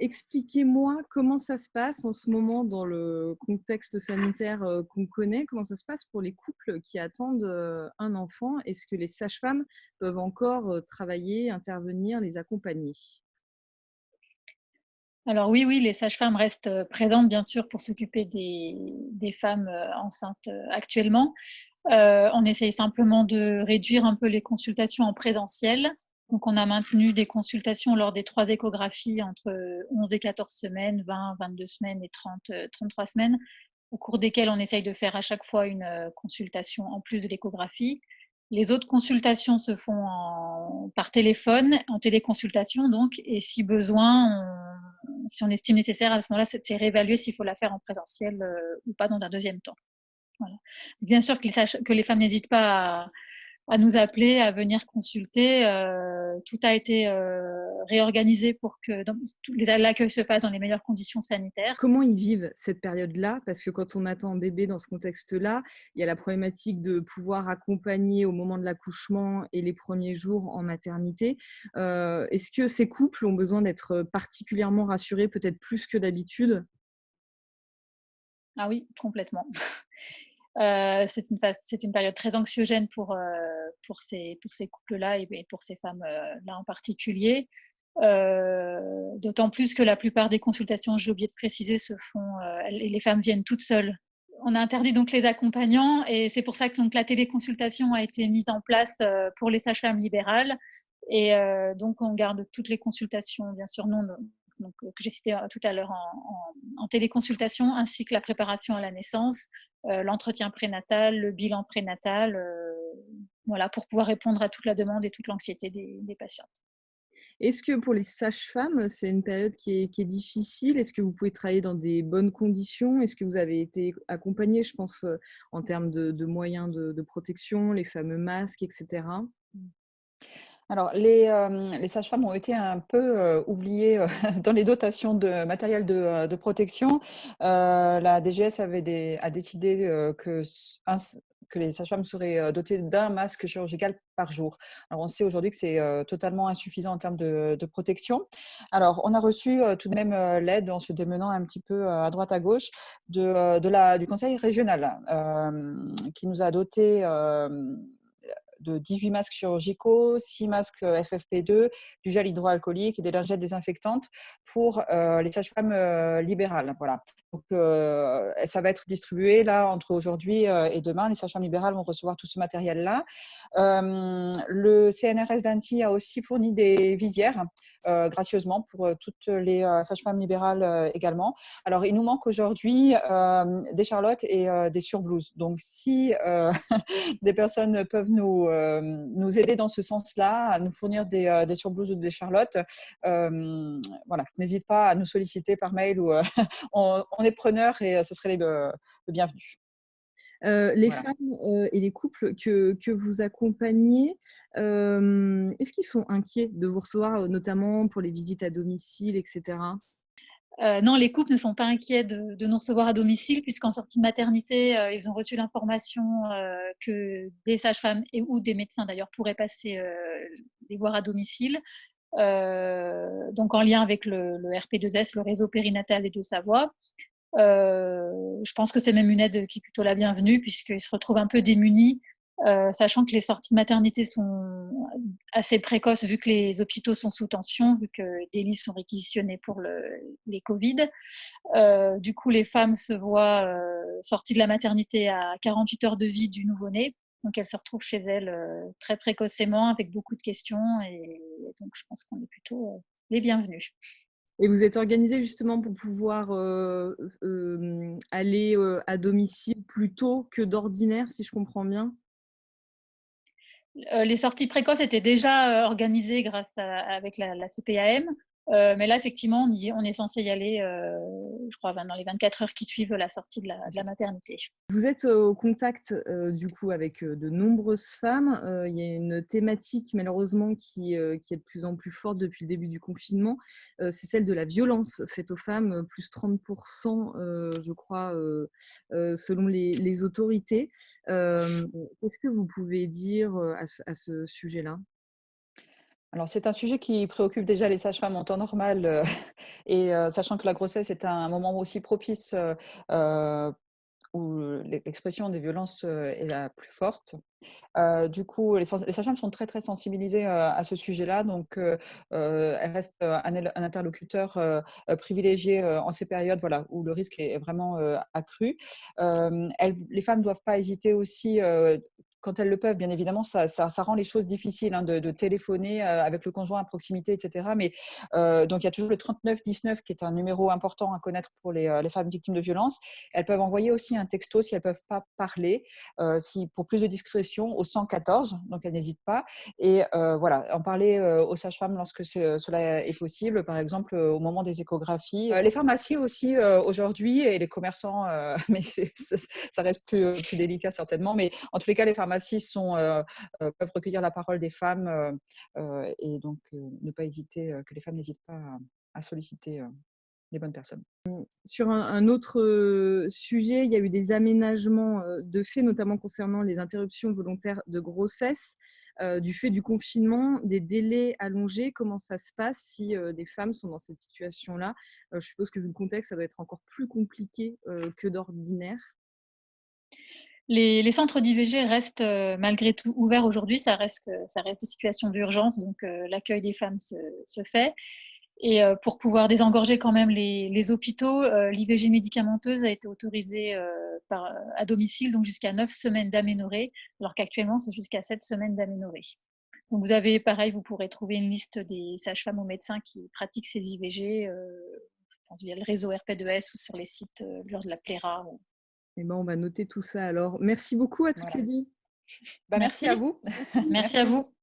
Expliquez-moi comment ça se passe en ce moment dans le contexte sanitaire, qu'on connaît. Comment ça se passe pour les couples qui attendent, un enfant? Est-ce que les sages-femmes peuvent encore, travailler, intervenir, les accompagner? Alors oui, oui, les sages-femmes restent, présentes bien sûr pour s'occuper des femmes, enceintes, actuellement. On essaye simplement de réduire un peu les consultations en présentiel. Donc on a maintenu des consultations lors des 3 échographies entre 11 et 14 semaines, 20-22 semaines et 33 semaines, au cours desquelles on essaye de faire à chaque fois une, consultation en plus de l'échographie. Les autres consultations se font par téléphone, en téléconsultation donc, et si besoin, si on estime nécessaire, à ce moment-là, c'est réévaluer s'il faut la faire en présentiel ou pas dans un deuxième temps. Voilà. Bien sûr que les femmes n'hésitent pas à nous appeler, à venir consulter. Tout a été réorganisé pour que l'accueil se fasse dans les meilleures conditions sanitaires. Comment ils vivent cette période-là? Parce que quand on attend un bébé dans ce contexte-là, il y a la problématique de pouvoir accompagner au moment de l'accouchement et les premiers jours en maternité. Est-ce que ces couples ont besoin d'être particulièrement rassurés, peut-être plus que d'habitude? Ah oui, complètement. C'est une période très anxiogène pour ces couples-là et pour ces femmes-là en particulier. D'autant plus que la plupart des consultations, j'ai oublié de préciser, se font, les femmes viennent toutes seules. On a interdit donc les accompagnants et c'est pour ça que donc la téléconsultation a été mise en place, pour les sages-femmes libérales et donc on garde toutes les consultations bien sûr non donc que j'ai citées, tout à l'heure en téléconsultation ainsi que la préparation à la naissance, l'entretien prénatal, le bilan prénatal, voilà pour pouvoir répondre à toute la demande et toute l'anxiété des patientes. Est-ce que pour les sages-femmes, c'est une période qui est difficile? Est-ce que vous pouvez travailler dans des bonnes conditions? Est-ce que vous avez été accompagnés, je pense, en termes de moyens de protection, les fameux masques et cetera? Alors les sages-femmes ont été un peu, oubliées, dans les dotations de matériel de protection. La DGS a décidé, que les sages-femmes seraient, dotées d'un masque chirurgical par jour. Alors on sait aujourd'hui que c'est, totalement insuffisant en termes de protection. Alors on a reçu, tout de même, l'aide en se démenant un petit peu, à droite à gauche du conseil régional, qui nous a dotés, de 18 masques chirurgicaux, 6 masques FFP2, du gel hydroalcoolique et des lingettes désinfectantes pour les sages-femmes libérales. Voilà. Donc, ça va être distribué là entre aujourd'hui et demain. Les sages-femmes libérales vont recevoir tout ce matériel-là. Le CNRS d'Annecy a aussi fourni des visières gracieusement pour toutes les sages-femmes libérales également. Alors, il nous manque aujourd'hui des charlottes et des surblouses. Donc, si des personnes peuvent nous aider dans ce sens-là, à nous fournir des surblouses ou des charlottes, voilà, n'hésite pas à nous solliciter par mail ou on est preneurs et ce serait le bienvenu. Les Voilà. femmes, et les couples que vous accompagnez, est-ce qu'ils sont inquiets de vous recevoir, notamment pour les visites à domicile et cetera? Non, les couples ne sont pas inquiets de nous recevoir à domicile puisqu'en sortie de maternité, ils ont reçu l'information, que des sages-femmes et ou des médecins d'ailleurs pourraient passer, les voir à domicile. Donc en lien avec le RP2S, le réseau périnatal des Deux-Savoie. Je pense que c'est même une aide qui est plutôt la bienvenue puisqu'ils se retrouvent un peu démunis, sachant que les sorties de maternité sont assez précoces vu que les hôpitaux sont sous tension, vu que des lits sont réquisitionnés pour les Covid. Du coup, les femmes se voient sorties de la maternité à 48 heures de vie du nouveau-né. Donc elles se retrouvent chez elles très précocement avec beaucoup de questions et donc je pense qu'on est plutôt les bienvenus. Et vous êtes organisés justement pour pouvoir, aller, à domicile plus tôt que d'ordinaire, si je comprends bien? Les sorties précoces étaient déjà, organisées grâce à avec la CPAM, mais là effectivement on est censé y aller, je crois dans les 24 heures qui suivent la sortie de la maternité. Vous êtes, au contact, du coup avec, de nombreuses femmes. Il y a une thématique malheureusement qui est de plus en plus forte depuis le début du confinement, c'est celle de la violence faite aux femmes, plus 30 je crois, selon les autorités. Qu'est-ce que vous pouvez dire, à ce sujet-là? Alors, c'est un sujet qui préoccupe déjà les sages-femmes en temps normal, et sachant que la grossesse est un moment aussi propice, heu, où l'expression des violences, est la plus forte. Du coup, les sages-femmes sont très, très sensibilisées, à ce sujet-là, donc elles restent, un interlocuteur, privilégié, en ces périodes, voilà, où le risque est vraiment, accru. Les femmes ne doivent pas hésiter aussi, quand elles le peuvent, bien évidemment, ça rend les choses difficiles, hein, de téléphoner, avec le conjoint à proximité, et cetera. Mais donc il y a toujours le 39 19 qui est un numéro important à connaître pour les femmes victimes de violences. Elles peuvent envoyer aussi un texto si elles ne peuvent pas parler, si pour plus de discrétion au 114, donc elles n'hésitent pas. Et voilà, en parler aux sages-femmes lorsque cela est possible, par exemple au moment des échographies. Les pharmacies aussi aujourd'hui et les commerçants, mais ça reste plus délicat certainement. Mais en tous les cas, les pharmacies peuvent recueillir la parole des femmes et donc ne pas hésiter, que les femmes n'hésitent pas à solliciter les bonnes personnes. Sur un autre sujet, il y a eu des aménagements de fait, notamment concernant les interruptions volontaires de grossesse, du fait du confinement, des délais allongés. Comment ça se passe si des femmes sont dans cette situation-là? Je suppose que vu le contexte, ça doit être encore plus compliqué que d'ordinaire. Les centres d'IVG restent, malgré tout ouverts aujourd'hui. Ça reste des situations d'urgence, donc l'accueil des femmes se fait. Et pour pouvoir désengorger quand même les hôpitaux, l'IVG médicamenteuse a été autorisée à domicile, donc jusqu'à 9 semaines d'aménorrhée, alors qu'actuellement, c'est jusqu'à 7 semaines d'aménorrhée. Donc vous avez, pareil, vous pourrez trouver une liste des sages-femmes ou médecins qui pratiquent ces IVG, je pense via le réseau RP2S ou sur les sites lors de la Pléra. Eh ben, on va noter tout ça alors. Merci beaucoup à toutes Voilà. les deux. Bah, merci à Merci. vous. Merci à Merci. vous.